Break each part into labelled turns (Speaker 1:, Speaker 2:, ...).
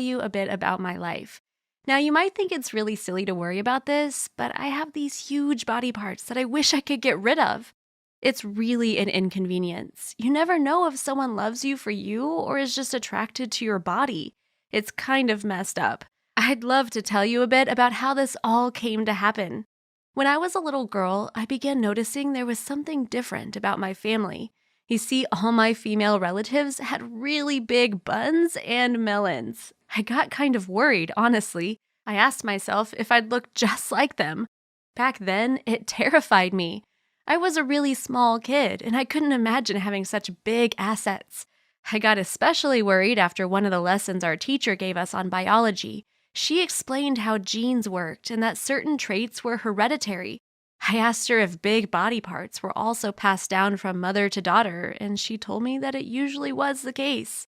Speaker 1: you a bit about my life. Now, you might think it's really silly to worry about this, but I have these huge body parts that I wish I could get rid of. It's really an inconvenience. You never know if someone loves you for you or is just attracted to your body. It's kind of messed up. I'd love to tell you a bit about how this all came to happen. When I was a little girl, I began noticing there was something different about my family. You see, all my female relatives had really big buns and melons. I got kind of worried, honestly. I asked myself if I'd look just like them. Back then, it terrified me. I was a really small kid, and I couldn't imagine having such big assets. I got especially worried after one of the lessons our teacher gave us on biology. She explained how genes worked and that certain traits were hereditary. I asked her if big body parts were also passed down from mother to daughter, and she told me that it usually was the case.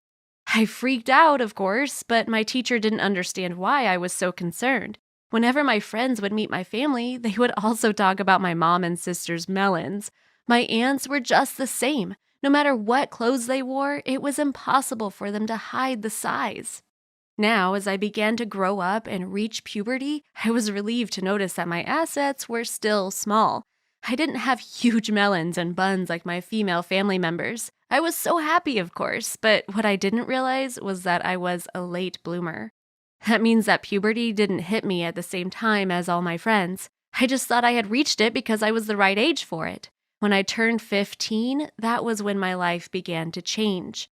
Speaker 1: I freaked out, of course, but my teacher didn't understand why I was so concerned. Whenever my friends would meet my family, they would also talk about my mom and sister's melons. My aunts were just the same. No matter what clothes they wore, it was impossible for them to hide the size. Now, as I began to grow up and reach puberty, I was relieved to notice that my assets were still small. I didn't have huge melons and buns like my female family members. I was so happy, of course, but what I didn't realize was that I was a late bloomer. That means that puberty didn't hit me at the same time as all my friends. I just thought I had reached it because I was the right age for it. When I turned 15, that was when my life began to change.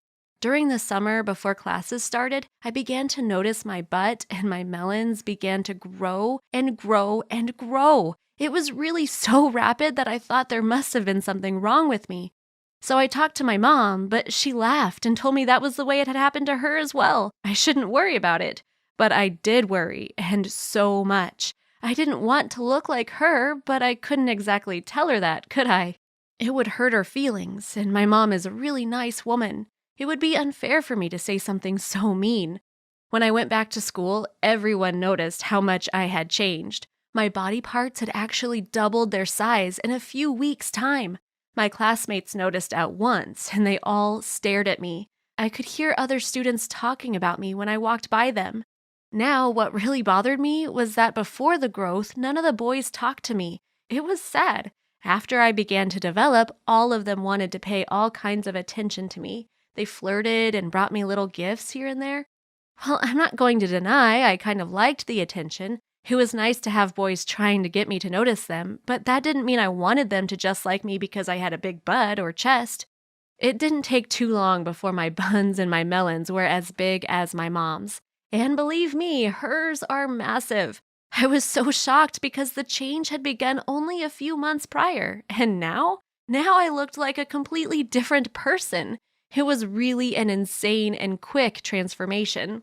Speaker 1: During the summer before classes started, I began to notice my butt and my melons began to grow and grow and grow. It was really so rapid that I thought there must have been something wrong with me. So I talked to my mom, but she laughed and told me that was the way it had happened to her as well. I shouldn't worry about it. But I did worry, and so much. I didn't want to look like her, but I couldn't exactly tell her that, could I? It would hurt her feelings, and my mom is a really nice woman. It would be unfair for me to say something so mean. When I went back to school, everyone noticed how much I had changed. My body parts had actually doubled their size in a few weeks' time. My classmates noticed at once, and they all stared at me. I could hear other students talking about me when I walked by them. Now, what really bothered me was that before the growth, none of the boys talked to me. It was sad. After I began to develop, all of them wanted to pay all kinds of attention to me. They flirted and brought me little gifts here and there. Well, I'm not going to deny I kind of liked the attention. It was nice to have boys trying to get me to notice them, but that didn't mean I wanted them to just like me because I had a big butt or chest. It didn't take too long before my buns and my melons were as big as my mom's. And believe me, hers are massive. I was so shocked because the change had begun only a few months prior, and now I looked like a completely different person. It was really an insane and quick transformation.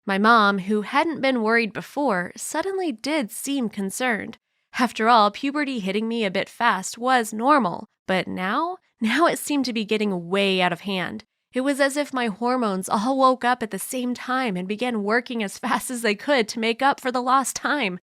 Speaker 1: My mom, who hadn't been worried before, suddenly did seem concerned. After all, puberty hitting me a bit fast was normal, but now it seemed to be getting way out of hand. It was as if my hormones all woke up at the same time and began working as fast as they could to make up for the lost time.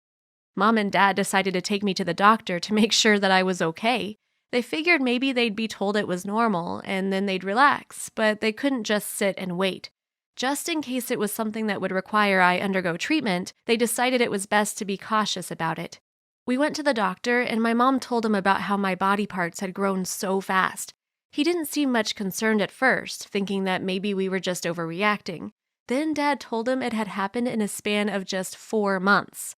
Speaker 1: Mom and Dad decided to take me to the doctor to make sure that I was okay. They figured maybe they'd be told it was normal and then they'd relax, but they couldn't just sit and wait. Just in case it was something that would require I undergo treatment, they decided it was best to be cautious about it. We went to the doctor and my mom told him about how my body parts had grown so fast. He didn't seem much concerned at first, thinking that maybe we were just overreacting. Then Dad told him it had happened in a span of just 4 months.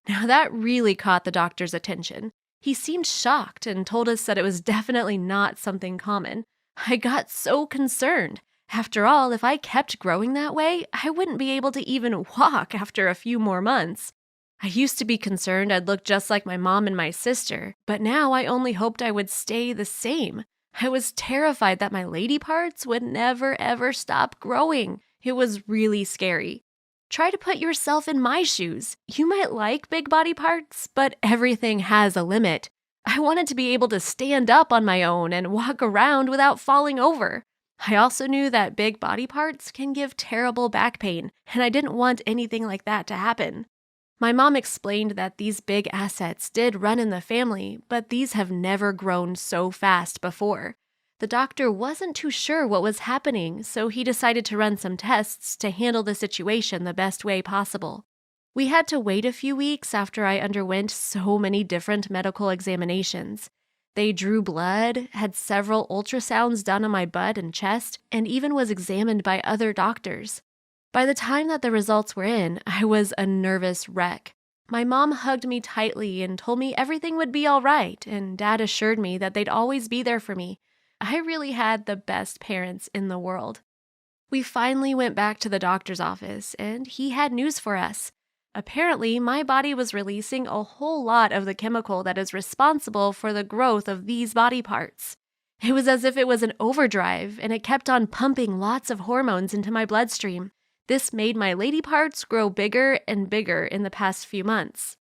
Speaker 1: Now that really caught the doctor's attention. He seemed shocked and told us that it was definitely not something common. I got so concerned. After all, if I kept growing that way, I wouldn't be able to even walk after a few more months. I used to be concerned I'd look just like my mom and my sister, but now I only hoped I would stay the same. I was terrified that my lady parts would never ever stop growing. It was really scary. Try to put yourself in my shoes. You might like big body parts, but everything has a limit. I wanted to be able to stand up on my own and walk around without falling over. I also knew that big body parts can give terrible back pain, and I didn't want anything like that to happen. My mom explained that these big assets did run in the family, but these have never grown so fast before. The doctor wasn't too sure what was happening, so he decided to run some tests to handle the situation the best way possible. We had to wait a few weeks after I underwent so many different medical examinations. They drew blood, had several ultrasounds done on my butt and chest, and even was examined by other doctors. By the time that the results were in, I was a nervous wreck. My mom hugged me tightly and told me everything would be all right, and Dad assured me that they'd always be there for me. I really had the best parents in the world. We finally went back to the doctor's office, and he had news for us. Apparently, my body was releasing a whole lot of the chemical that is responsible for the growth of these body parts. It was as if it was an overdrive, and it kept on pumping lots of hormones into my bloodstream. This made my lady parts grow bigger and bigger in the past few months.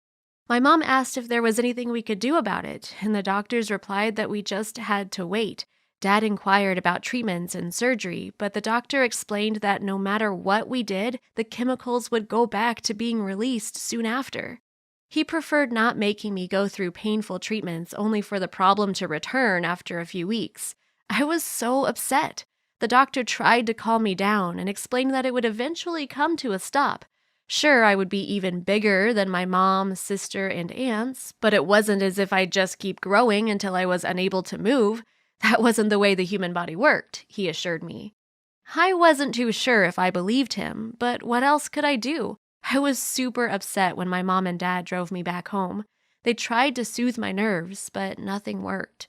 Speaker 1: My mom asked if there was anything we could do about it, and the doctors replied that we just had to wait. Dad inquired about treatments and surgery, but the doctor explained that no matter what we did, the chemicals would go back to being released soon after. He preferred not making me go through painful treatments only for the problem to return after a few weeks. I was so upset. The doctor tried to calm me down and explained that it would eventually come to a stop. Sure, I would be even bigger than my mom, sister, and aunts, but it wasn't as if I'd just keep growing until I was unable to move. That wasn't the way the human body worked, he assured me. I wasn't too sure if I believed him, but what else could I do? I was super upset when my mom and dad drove me back home. They tried to soothe my nerves, but nothing worked.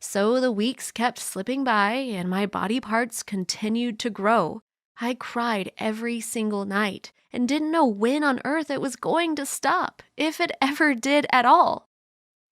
Speaker 1: So the weeks kept slipping by, and my body parts continued to grow. I cried every single night and didn't know when on earth it was going to stop, if it ever did at all.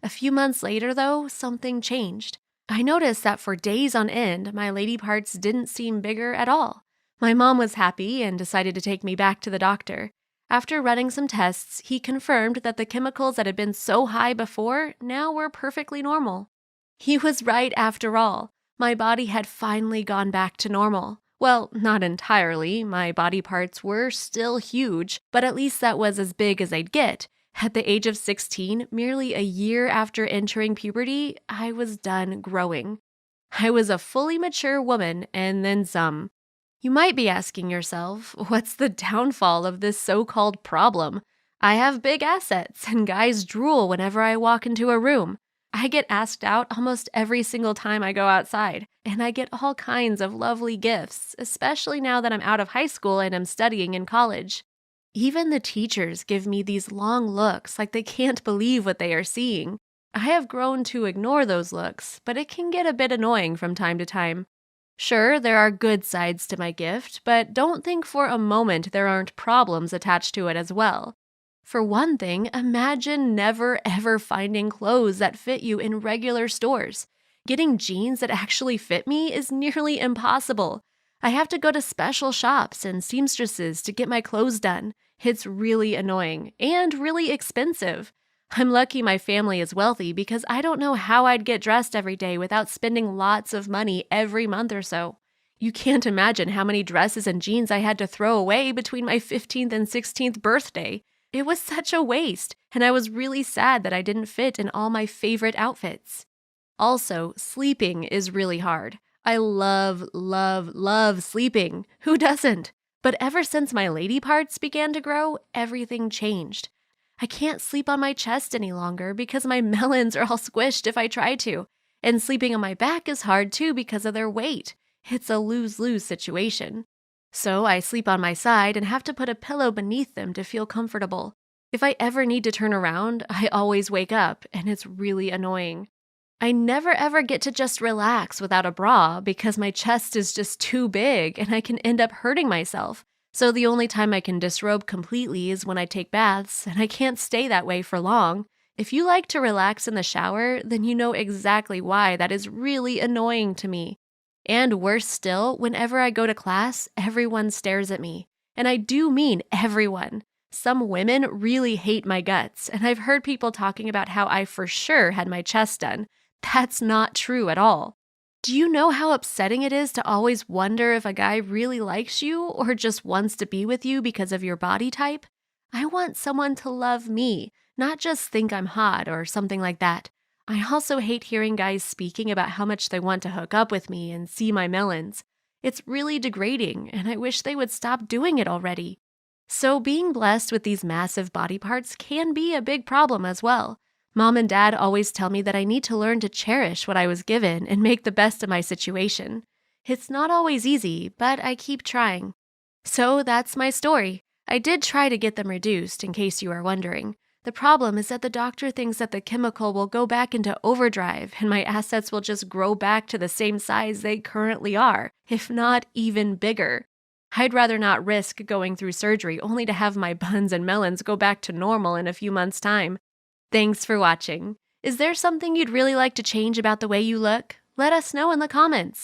Speaker 1: A few months later, though, something changed. I noticed that for days on end, my lady parts didn't seem bigger at all. My mom was happy and decided to take me back to the doctor. After running some tests, he confirmed that the chemicals that had been so high before now were perfectly normal. He was right after all. My body had finally gone back to normal. Well, not entirely. My body parts were still huge, but at least that was as big as I'd get. At the age of 16, merely a year after entering puberty, I was done growing. I was a fully mature woman and then some. You might be asking yourself, what's the downfall of this so-called problem? I have big assets, and guys drool whenever I walk into a room. I get asked out almost every single time I go outside, and I get all kinds of lovely gifts, especially now that I'm out of high school and am studying in college. Even the teachers give me these long looks like they can't believe what they are seeing. I have grown to ignore those looks, but it can get a bit annoying from time to time. Sure, there are good sides to my gift, but don't think for a moment there aren't problems attached to it as well. For one thing, imagine never ever finding clothes that fit you in regular stores. Getting jeans that actually fit me is nearly impossible. I have to go to special shops and seamstresses to get my clothes done. It's really annoying and really expensive. I'm lucky my family is wealthy because I don't know how I'd get dressed every day without spending lots of money every month or so. You can't imagine how many dresses and jeans I had to throw away between my 15th and 16th birthday. It was such a waste, and I was really sad that I didn't fit in all my favorite outfits. Also, sleeping is really hard. I love sleeping. Who doesn't? But ever since my lady parts began to grow, everything changed. I can't sleep on my chest any longer because my melons are all squished if I try to. And sleeping on my back is hard too because of their weight. It's a lose-lose situation. So I sleep on my side and have to put a pillow beneath them to feel comfortable. If I ever need to turn around, I always wake up, and it's really annoying. I never ever get to just relax without a bra because my chest is just too big and I can end up hurting myself. So the only time I can disrobe completely is when I take baths, and I can't stay that way for long. If you like to relax in the shower, then you know exactly why that is really annoying to me. And worse still, whenever I go to class, everyone stares at me. And I do mean everyone. Some women really hate my guts, and I've heard people talking about how I for sure had my chest done. That's not true at all. Do you know how upsetting it is to always wonder if a guy really likes you or just wants to be with you because of your body type? I want someone to love me, not just think I'm hot or something like that. I also hate hearing guys speaking about how much they want to hook up with me and see my melons. It's really degrading, and I wish they would stop doing it already. So, being blessed with these massive body parts can be a big problem as well. Mom and dad always tell me that I need to learn to cherish what I was given and make the best of my situation. It's not always easy, but I keep trying. So, that's my story. I did try to get them reduced, in case you are wondering. The problem is that the doctor thinks that the chemical will go back into overdrive and my assets will just grow back to the same size they currently are, if not even bigger. I'd rather not risk going through surgery only to have my buns and melons go back to normal in a few months' time. Thanks for watching. Is there something you'd really like to change about the way you look? Let us know in the comments.